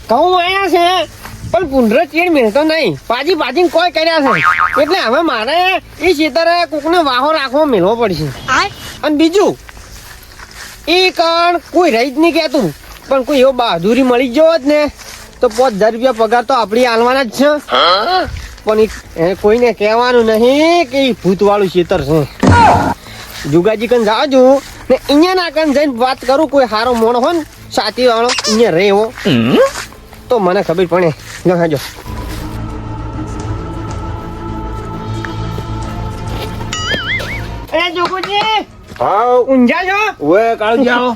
ઘઉં આયા છે પણ પુંડરો ચેડ મેળતો નહીં. પાજી કોઈ કર્યા છે એટલે હવે મારે એ ખેતરે કોકને વાહો રાખવો મેળવો પડશે. અને બીજું એ કણ કોઈ રહી જ નહીં કહેતું, પણ કોઈ એવો બહાદુરી મળી ગયો જ ને તો 5000 રૂપિયા પગાર તો આપડી આલવાના જ છે. પણ કોઈને કહેવાનું નહીં કે ભૂત વાળું ખેતર છે. જુગાજી કન જાજુ ને અહીંયા ના કન જઈને વાત કરું, કોઈ સારો મોણો હોય ને સાથી વાળો અહીંયા રહે એવો તો મને ખબર પડે. જો એ જોગુજી હા ઊંઝા છો? ઓએ કાળજી આવો.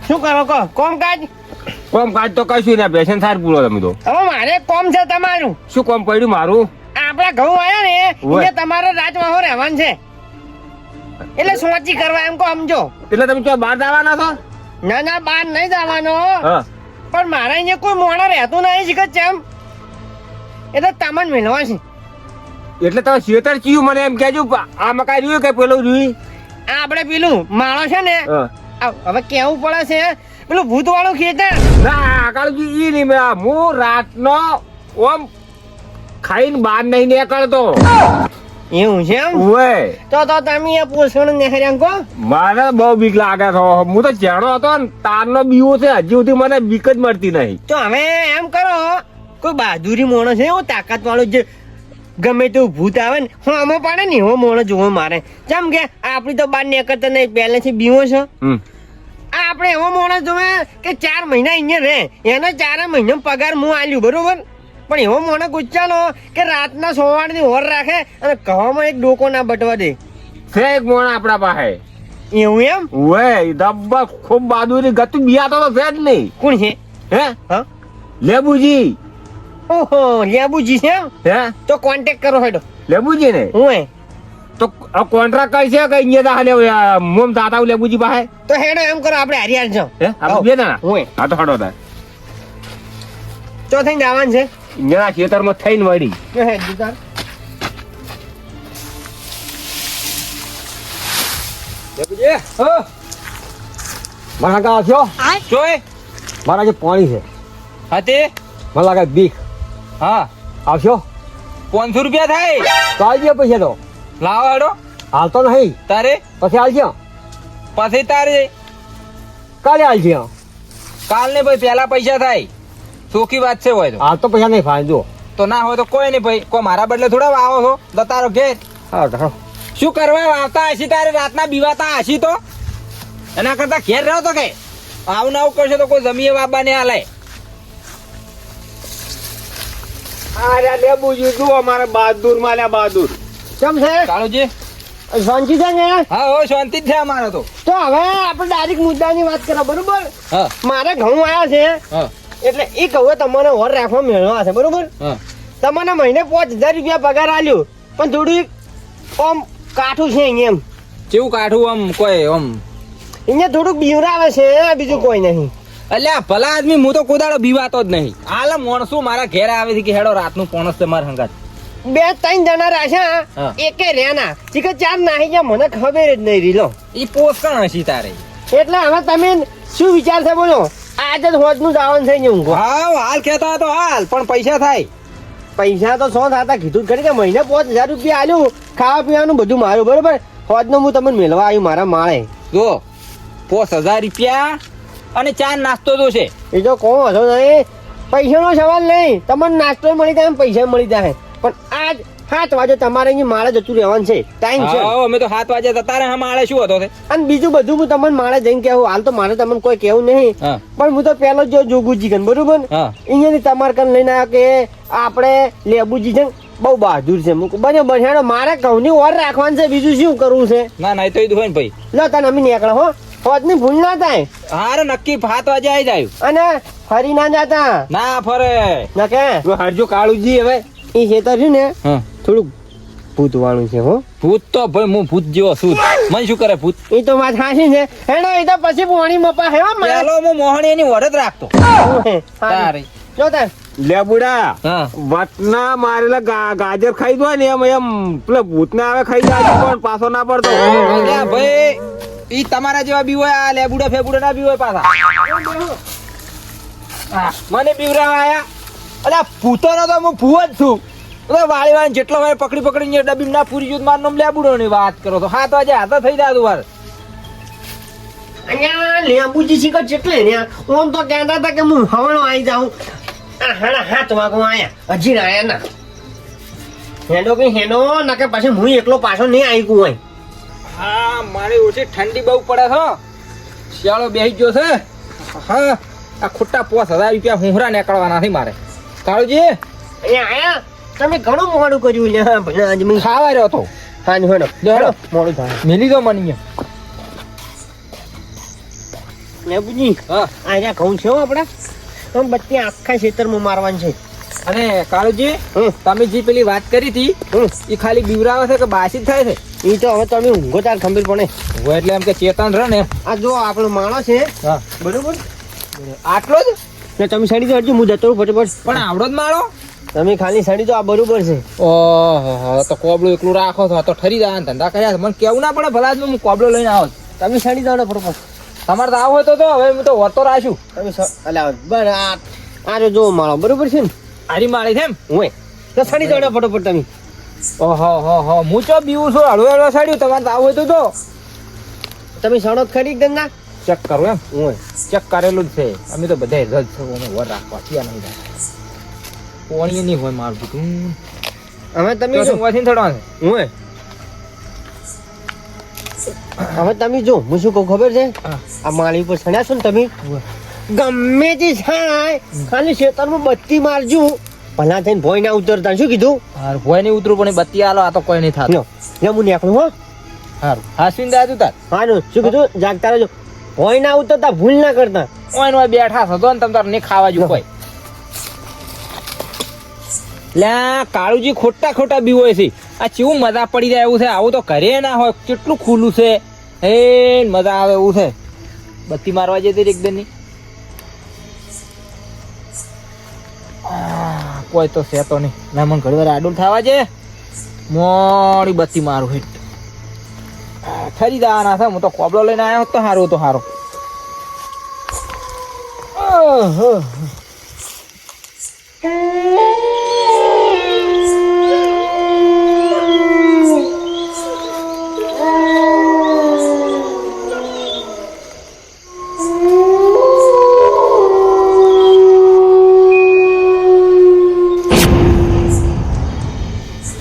શું કરો કહો? કોમ કાજ તો કશું ના, પેશન થાર પૂરો તમે તો. હવે મારે કોમ છે તમારું. શું કોમ પડ્યું મારું? આપડા ઘઉં આયા ને એટલે તમારે રાજવાહો રહેવાનું છે, એટલે સોચી કરવા એમ કો સમજો. એટલે તમે ક્યાં બહાર જવાના છો? ના બહાર નહીં જવાનો, હા પણ મારા અહીંયા કોઈ મોણો રહેતું નહીં શીખત છે એમ, એટલે તમને મેળવા છે. એટલે તમે શેતર ચીયું મને એમ કહેજો. આ મકાઈ રહ્યું કે પેલું રહ્યું? આ આપણે પેલું માળો છે ને, હવે કેવું પડે છે પેલું ભૂત વાળું ખેતર. ના કાળજી ઈ નહીં, હું રાતનો ઓમ ખાઈને બહાર નહીં નીકળતો. એવું છે એમ? ઓએ તો તમે એ પોષણ નેહર્યા કો. મારે બહુ બીક લાગે છે. હું તો જાણો હતો ને તારનો બીવો છે, હજી સુધી મને બીક જ મળતી નહીં. તો હવે એમ કરો, કોઈ બહાદુરી મોણો છે એવો તાકાત વાળો જે ગમે તેવું ભૂત આવે ને હું આમાં પાડે ને એવો મોણો જોવો મારે. જેમ કે આપડી તો બાર નીકળતા નહીં, પહેલેથી બીવો છે. આપણે એવો માણસ જોવે કે 4 મહિના અહીંયા રહે, એને 4 મહિના પગાર હું આલ્યું બરોબર, પણ એવો માણસ ગુચ્ચાનો કે રાતના સોવાળની હોર રાખે અને કહવામાં એક ડોકો ના બટવા દે. છે એક મોણ આપણા પાસે. એવું એમ? ઓએ દબ્બા ખૂબ બહાદુરી ગતું બિયાતો તો છે જ નહીં. કોણ છે? હે હા લેબુજી. ઓહો લેબુજી છે એમ? હે તો કોન્ટેક્ટ કરો હેડો. લેબુજી ને હું તો કોન્ટ્રાક્ટ કઈ છે કે અહીંયા દાહલે મોમ દાતા લેબુજી પાસે? તો હેડો એમ કરો, આપણે હરિયાર છો. હે આપણે બે ના? હું હા તો હડો તાર ચો થઈને આવવાનું છે અહીંયા ખેતરમાં થઈને વળી. જો હે દુકાન લેબુજી મારા કા છો? જોય મારા જે પાણી છે હાતે મને લાગે બીક. હા આવશો? 500 રૂપિયા થાય. તો આવજો પૈસા તો. લાવો હેડો. હાલતો નહીં, તારે પછી આવજો. પછી તારે કાલે આવજો. કાલ ને ભાઈ પેલા પૈસા થાય, ચોખ્ખી વાત છે. હોય તો હાલ તો પૈસા નહીં ફાયદો. તો ના હોય તો કોઈ નહીં ભાઈ, કોઈ મારા બદલે થોડા આવો છો તો તારો ઘેર હા તો શું કરવા આવતા હશી? તારે રાતના બીવાતા હશી તો એના કરતા ઘેર રહો તો કે આવું ના આવું કરશો તો કોઈ જમીએ બાબા ને હાલે. અરે લેબુજી જુઓ મારે બહાદુર માલ્યા બહાદુર. કેમ છે કાળુજી? શાંતિ છે ને? હા હો શાંતિ જ છે અમારે તો. તો હવે આપણે ડાયરેક્ટ મુદ્દાની વાત કરો બરોબર. હા મારે ઘઉં આવ્યા છે હા એટલે એ ઘઉં તમને હોર રાખવા મેળવા છે બરોબર. હા તમને મહિને 5000 રૂપિયા પગાર આલ્યો, પણ થોડું આમ કાઠું છે અહીંયા એમ. કેવું કાઠું આમ કોઈ આમ અહીંયા થોડુંક બીવરાવે છે, બીજું કોઈ નહીં. અલ્યા ભલા આદમી, હું તો કોદાળો બીવાતો જ નહીં. હાલ માણસો મારા ઘેર આવે છે કે હેડો રાતનું પોણસ છે મારા હંગાત. 2-3 જણા રાખ્યા, હા. એકે રેના ચીકર 4 નાહી ગયા, મને ખબર જ નહીં રીલો. એ પોષણ હશી તારે. એટલે હવે તમે શું વિચાર છે બોલો? આજે જ હોજનું જવાનું છે અહીંયા ઊંઘો. હા હાલ કહેતા તો હાલ, પણ પૈસા થાય. પૈસા તો 100 થતા કીધું જ ખરી કે મહિને 5000 રૂપિયા આલ્યું, ખાવા પીવાનું બધું મારું બરોબર. હોજનું હું તમને મેળવા આવ્યું મારા માળે. જો 5000 રૂપિયા અને ચા નાસ્તો તો છે. એ તો કોણ હતો નહીં, પૈસાનો સવાલ નહીં, તમને નાસ્તો મળી જાય પૈસા મળી જાય, પણ આજ 7 વાગે તમારે અહીંયા માળે જતું રહેવાનું છે, ટાઈમ છે. હા અમે તો 7 વાગે જતા રહે. માળે શું હતો? અને બીજું બધું હું તમને માળે જઈને કેવું, હાલ તો મારે તમને કોઈ કેવું નહીં, હા પણ હું તો પેલો જો જોગુજી કન બરોબર હા અહીંયાથી તમારે કન લઈને આવ્યો કે આપણે લેબુજી છે બહુ બહાદુર છે. બને બન્યાનો મારે ઘઉંની ઓર રાખવાનું છે, બીજું શું કરવું છે? ના ના એ તો એ હોય ને ભાઈ. લો તને અમે નીકળો હો, હોજની ભૂલ ના થાય. હારે નક્કી 7 વાગે આવી જાય. અને ફરી ના જાતા ના ફરે. ના કે હરજો કાળુજી હવે એ ખેતર છે ને હા થોડુંક ભૂત વાળું છે હો. ભૂત તો ભાઈ હું ભૂત જેવો છું. મને શું કરે ભૂત? એ તો વાત હાસી છે હેડો, એ તો પછી પોણી મપા હે હો મારે. પેલો હું મોહણી એની વરદ રાખતો. તારે જો તાર લેબુડા હા વટના મારેલા ગાજર ખાઈ દો ને એમ એમ પેલા ભૂત ના આવે ખાઈ જાય પણ પાછો ના પડતો. અલ્યા ભાઈ ઈ તમારા જેવા બી હોય, આ લેબુડા ફેબુડા ના બી હોય પાછા. મને બીવરાવા આયા અલ્યા ભૂતોનો તો હું ભૂવો જ છું તો વાળી વાળી જેટલો વાર પકડીને ડબ્બી ના પૂરી જૂથ મારનો લેબુડો ની વાત કરો તો 7 વાગે હાથા થઈ જાય વાર અહીંયા લેંબુજી શીખર જેટલે ને ઓમ તો કહેતા હતા કે હું હવણો આવી જાઉં આ હાડા 7 વાગો આયા હજી આયા ના હેડો કે હેડો ના કે પછી હું એકલો પાછો નહીં આવી ગયું હોય હા મારે ઓછી ઠંડી બહુ પડે છે શિયાળો બેસી ગયો છે હા આ ખોટા 5000 રૂપિયા હુંહરા નીકળવાના નથી મારે કાળુજી અહીંયા આયા તમે ઘણું મોડું કર્યું લે ભલા આજ મેં ખાવા રહ્યો તો હા હેડો હેડો. મોડું થાય મેલી દો મને લેંબુજી હા અહીંયા ઘઉં છે હો આપડા આમ બત્તી આખા ખેતરમાં મારવાની છે અને કાળુજી તમે જે પેલી વાત કરી હતી એ ખાલી બીવરાવે છે કે બાસી થાય છે એ તો હવે તમે ઊંઘો તાર ખંભીર પડે હું એટલે એમ કે ચેતન રહે ને આ જો આપણો માણસ છે હા બરોબર આટલો જ ને તમે સડી તો હટજો હું જતો રહું ફટાફટ પણ આવડો જ માળો તમે ખાલી સડી તો આ બરોબર છે ઓહો તો કોબળું એકલું રાખો છો તો ઠરી જાય ધંધા કર્યા છે. મને કેવું ના પડે ભલા જ હું કોબળો લઈને આવો છું. તમે સડી જાઓ ને ફટાફટ તમારે તો આવું હોય તો હવે હું તો હોતો રાખ્યું તમે અલ્યા બર આ જો માળો બરોબર છે ને હારી માળી છે એમ હું તો સડી જાઓ ને ફટાફટ તમે ઓહો હો હો હું ચો બીવું છું હળવે હળવે સાડ્યું તમારે તો આવું હોય તો તમે સડો ખરી ધંધા ચેક કરો એમ હું ચેક કરેલું જ છે અમે તો બધા રજ છે અમે વર રાખવા ત્યાં નહીં રાખવા પોણીએ નહીં હોય મારું બધું હવે તમે જો વાંચીને થડવા છે હું હવે તમે જો હું શું કહું ખબર છે હા. આ માળી ઉપર સડ્યા છો ને તમે ગમે તે થાય ખાલી ખેતરમાં બત્તી મારજો ભલા થઈને ભોય ના ઉતરતા શું કીધું હારું ભોય નહીં ઉતરું પણ એ બત્તી આલો આ તો કોઈ નહીં થતું લ્યો લ્યો હું નીકળું હો હારું હાસવીને દાદુ તાર હારું શું કીધું જાગતા રહેજો ભોય ના ઉતરતા ભૂલ ના કરતા ઓય નો બેઠા છો ને તમે તાર નહીં ખાવા જો કોઈ લ્યા કાળુજી ખોટા બી હોય છે આ ચેવું મજા પડી જાય એવું છે આવું તો ઘરે ના હોય કેટલું ખુલ્લું છે એ મજા આવે એવું છે બત્તી મારવા જતી એકદમ ની કોઈ તો છે તો નહીં ના મને ઘડી વાર આડું થવા છે મોડી બત્તી મારું હેઠ ખરી જવાના છે હું તો કોબળો લઈને આવ્યો તો સારું તો સારું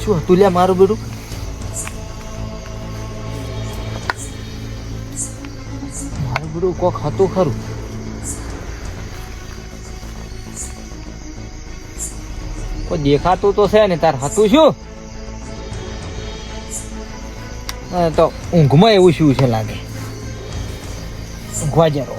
શું હતું લ્યા મારું બેડું મારું બેડું કોક હતું ખરું કોઈ દેખાતું તો છે ને તાર હતું શું તો ઊંઘમાં એવું શું છે લાગે ઊંઘવા જરો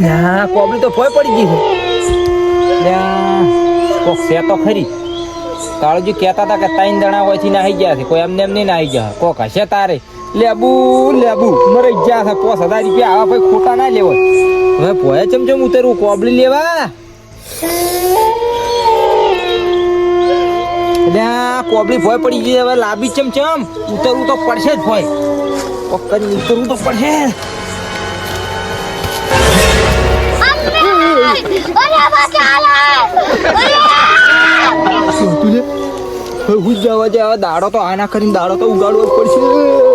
હા કોબળી તો ભોય પડી ગઈ છે કોક છે તો ખરી કાળુજી કહેતા હતા કે 3 દણા હોય થી નાહી ગયા છે કોઈ એમને એમ નહીં નાહી ગયા કોક હશે તારે લેબુ મરી ગયા છે 5000 રૂપિયા આવા ભાઈ ખોટા ના લેવો હવે ભોય ચમચમ ઉતરવું કોબળી લેવા કોબળી ભોય પડી ગઈ હવે લાંબી ચમચમ ઉતરવું તો પડશે જ ભોય કોક કરી ઉતરવું તો પડશે દાડો તો આના કરીને દાડો તો ઉગાડવો જ પડશે